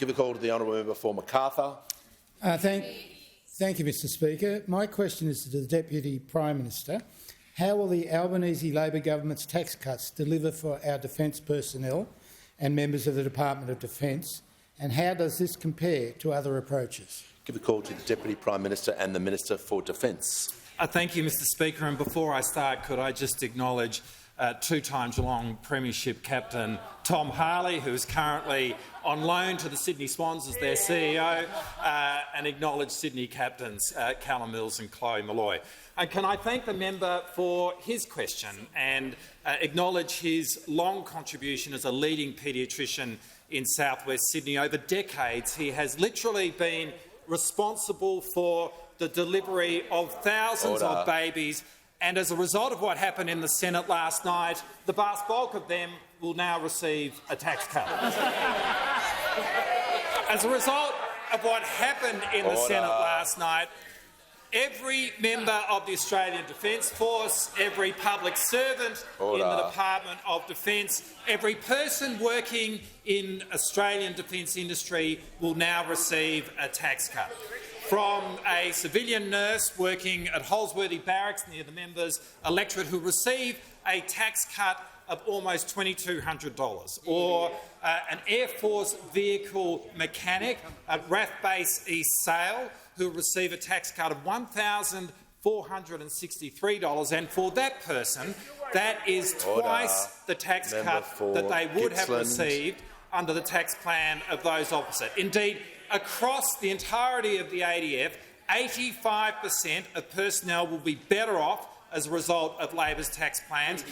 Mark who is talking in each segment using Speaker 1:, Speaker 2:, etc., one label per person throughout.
Speaker 1: Give the call to the honourable member for Macarthur.
Speaker 2: Thank you, Mr Speaker. My question is to the Deputy Prime Minister. How will the Albanese Labor government's tax cuts deliver for our defence personnel and members of the Department of Defence, and how does this compare to other approaches?
Speaker 1: Give the call to the Deputy Prime Minister and the Minister for Defence.
Speaker 3: Thank you, Mr Speaker. And before I start, could I just acknowledge two-time Geelong Premiership captain Tom Harley, who is currently on loan to the Sydney Swans as their CEO, and acknowledge Sydney captains Callum Mills and Chloe Malloy. And can I thank the member for his question and acknowledge his long contribution as a leading paediatrician in south-west Sydney. Over decades, he has literally been responsible for the delivery of thousands of babies, and as a result of what happened in the Senate last night, the vast bulk of them will now receive a tax cut. As a result of what happened in the Senate last night, every member of the Australian Defence Force, every public servant in the Department of Defence, every person working in Australian defence industry will now receive a tax cut. From a civilian nurse working at Holsworthy Barracks near the member's electorate who receive a tax cut of almost $2,200, or an Air Force vehicle mechanic at RAF Base East Sale who receive a tax cut of $1,463, and for that person, that is twice the tax cut that they would have received under the tax plan of those opposite. Indeed, across the entirety of the ADF, 85% of personnel will be better off as a result of Labor's tax plans.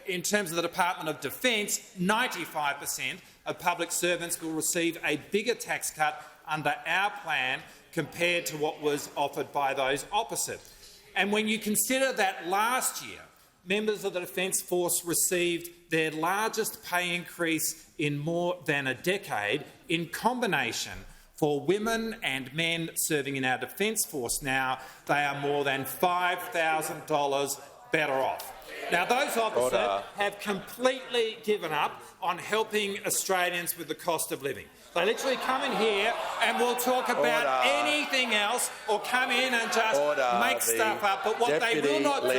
Speaker 3: In terms of the Department of Defence, 95% of public servants will receive a bigger tax cut under our plan compared to what was offered by those opposite. And when you consider that last year, members of the Defence Force received their largest pay increase in more than a decade, in combination for women and men serving in our Defence Force now, they are more than $5,000 better off. Now, those opposite have completely given up on helping Australians with the cost of living. They literally come in here and will talk about anything else, or come in and just make stuff up. But what they will not do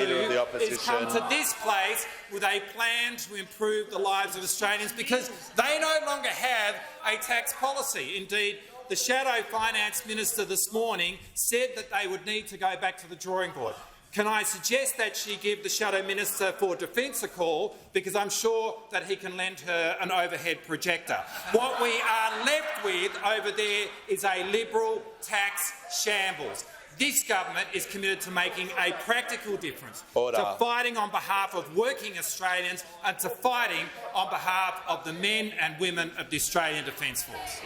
Speaker 3: is come to this place with a plan to improve the lives of Australians, because they no longer have a tax policy. Indeed, the Shadow Finance Minister this morning said that they would need to go back to the drawing board. Can I suggest that she give the Shadow Minister for Defence a call, because I'm sure that he can lend her an overhead projector. What we are left with over there is a Liberal tax shambles. This government is committed to making a practical difference, to fighting on behalf of working Australians and to fighting on behalf of the men and women of the Australian Defence Force.